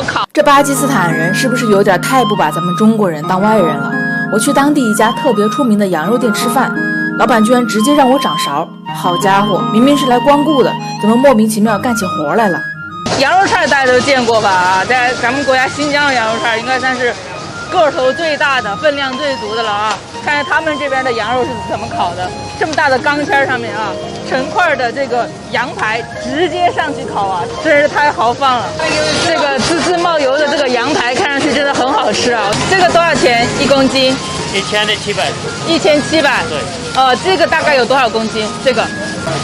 烤。这巴基斯坦人是不是有点太不把咱们中国人当外人了？我去当地一家特别出名的羊肉店吃饭，老板居然直接让我掌勺。好家伙，明明是来光顾的，怎么莫名其妙干起活来了？羊肉串大家都见过吧？在咱们国家新疆的羊肉串应该算是个头最大的、分量最足的了啊！看看他们这边的羊肉是怎么烤的，这么大的钢签上面啊，成块的这个羊排直接上去烤啊，真是太豪放了。这个滋滋冒油的这个羊排看上去真的很好吃啊！这个多少钱1公斤？1700。1700。对。这个大概有多少公斤？这个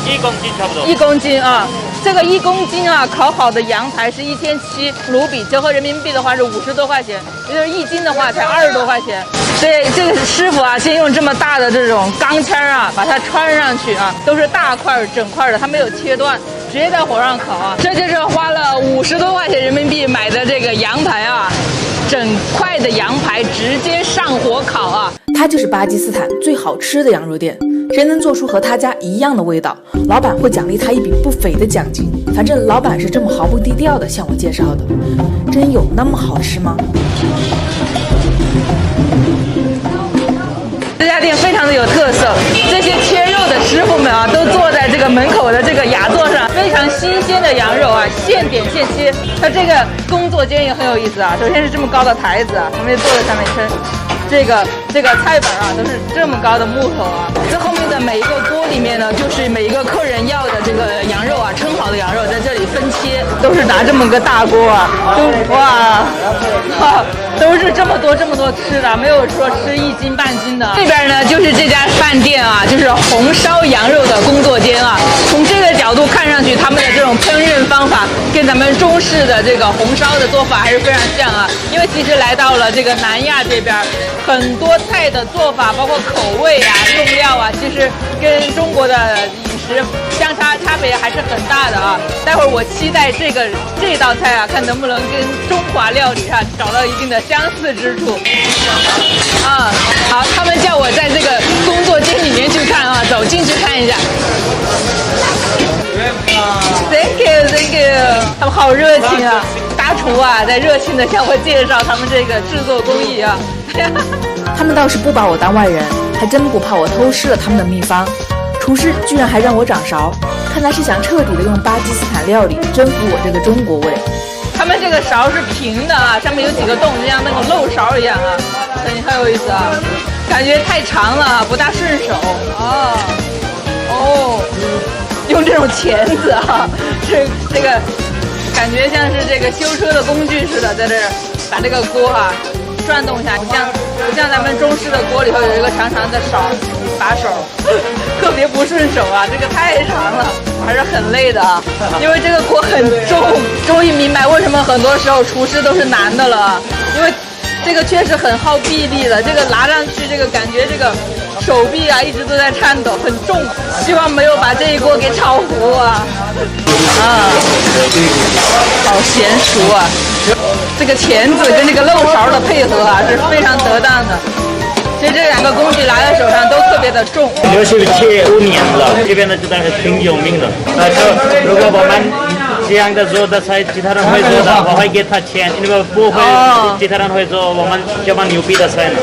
1公斤差不多。1公斤啊。这个1公斤啊，烤好的羊排是1700卢比，折合人民币的话是50多块钱，也就是1斤的话才20多块钱。所以这个师傅啊，先用这么大的这种钢签啊，把它穿上去啊，都是大块整块的，它没有切断，直接在火上烤啊。这就是花了50多块钱人民币买的这个羊排啊，整块的羊排直接上火烤啊。它就是巴基斯坦最好吃的羊肉店，谁能做出和他家一样的味道，老板会奖励他一笔不菲的奖金。反正老板是这么毫不低调的向我介绍的，真有那么好吃吗？这家店非常的有特色，这些切肉的师傅们啊，都坐在这个门口的这个雅座上，非常新鲜的羊肉啊，现点现切。它这个工作间也很有意思啊，首先是这么高的台子啊，他们就坐在上面称。这个菜板啊，都是这么高的木头啊。这后面的每一个锅里面呢，就是每一个客人要的这个羊肉啊，称好的羊肉在这里分切，都是拿这么个大锅啊，都是这么多吃的，没有说吃1斤半斤的。这边呢就是这家饭店啊，就是红烧羊肉的工作间啊。从这个角度看上去，他们的这种烹饪方法跟咱们中式的这个红烧的做法还是非常像啊。因为其实来到了这个南亚这边，很多菜的做法，包括口味啊、用料啊，其实跟中国的饮食差别还是很大的啊。待会儿我期待这道菜啊，看能不能跟中华料理啊找到一定的相似之处。啊，好，他们叫我在这个工作间里面去看啊，走进去看一下。Thank you， 他们好热情啊！大厨啊，在热情的向我介绍他们这个制作工艺啊。他们倒是不把我当外人，还真不怕我偷师了他们的秘方。厨师居然还让我掌勺，看来是想彻底的用巴基斯坦料理征服我这个中国胃。他们这个勺是平的啊，上面有几个洞，就像那个漏勺一样啊，很有意思啊。感觉太长了，不大顺手。用这种钳子啊，这个感觉像是这个修车的工具似的，在这儿把这个锅啊转动一下，不像咱们中式的锅里头有一个长长的把手，特别不顺手啊，这个太长了，还是很累的啊，因为这个锅很重。终于明白为什么很多时候厨师都是男的了，因为这个确实很耗臂力的，这个拿上去这个感觉这个手臂啊一直都在颤抖，很重，希望没有把这一锅给炒糊啊。好娴熟啊，这个钳子跟这个漏勺的配合啊是非常得当的。其实这两个工具拿在手上都特别的重。刘秀切5年了，这边的知道是挺有名的。如果我们这样的做的菜，其他人会做的，我会给他钱；如果不会，其他人会做，我们就把牛逼的菜呢。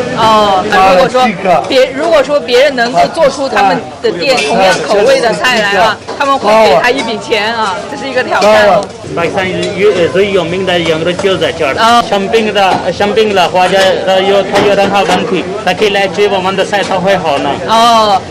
如果说别人能够做出他们的店同样口味的菜来啊，他们会给他一笔钱啊，这是一个挑战。巴基斯坦最有名的羊肉就在这儿。生病了或者他有任何问题，他可以来追我们的菜，他会好呢。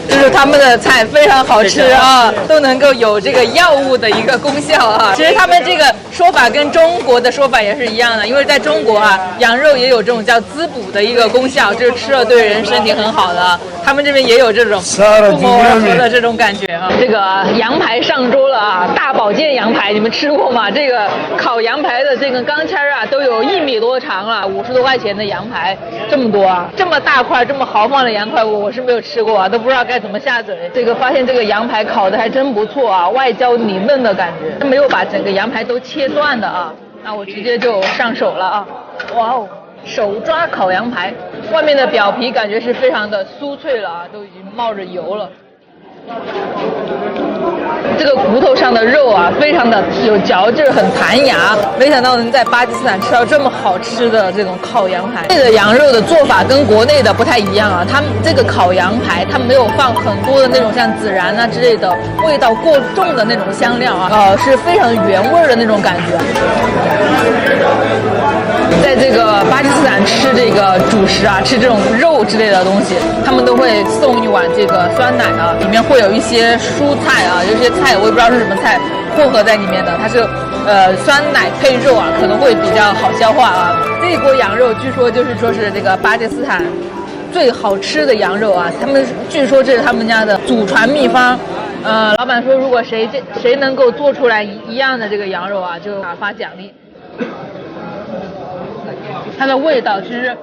就是他们的菜非常好吃啊，都能够有这个药物的一个功效啊。其实他们这个说法跟中国的说法也是一样的，因为在中国啊，羊肉也有这种叫滋补的一个功效，就是吃了对人身体很好的。他们这边也有这种不谋而合的这种感觉啊。这个羊排上桌了啊，大保健羊排，你们吃过吗？这个烤羊排的这个钢签啊，都有1米多长啊，50多块钱的羊排，这么多啊，这么大块，这么豪放的羊块，我是没有吃过啊，都不知道该怎么下嘴。这个发现这个羊排烤的还真不错啊，外焦里嫩的感觉，没有把整个羊排都切断的啊。那我直接就上手了啊！哇哦，手抓烤羊排，外面的表皮感觉是非常的酥脆了啊，都已经冒着油了。这个骨头上的肉啊，非常的有嚼劲，很弹牙。没想到能在巴基斯坦吃到这么好吃的这种烤羊排。这个羊肉的做法跟国内的不太一样啊，他们这个烤羊排，他没有放很多的那种像孜然啊之类的味道过重的那种香料啊，是非常原味的那种感觉。在这个巴基斯坦吃这个主食啊，吃这种肉之类的东西，他们都会送一碗这个酸奶啊，里面会有一些蔬菜啊，有些菜我也不知道是什么菜混合在里面的，它是酸奶配肉啊，可能会比较好消化啊。这一锅羊肉据说是这个巴基斯坦最好吃的羊肉啊，他们据说这是他们家的祖传秘方。老板说如果谁能够做出来一样的这个羊肉啊，就发奖励。它的味道其实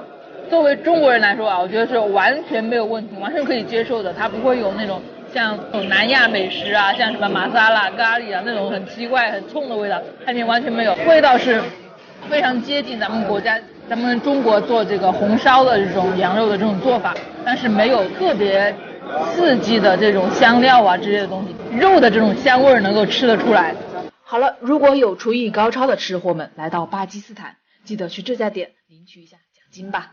作为中国人来说啊，我觉得是完全没有问题，完全可以接受的。它不会有那种像南亚美食啊，像什么玛莎拉、咖喱啊那种很奇怪、很冲的味道，它里面完全没有。味道是非常接近咱们中国做这个红烧的这种羊肉的这种做法，但是没有特别刺激的这种香料啊之类的东西，肉的这种香味能够吃得出来。好了，如果有厨艺高超的吃货们来到巴基斯坦，记得去这家店领取一下奖金吧。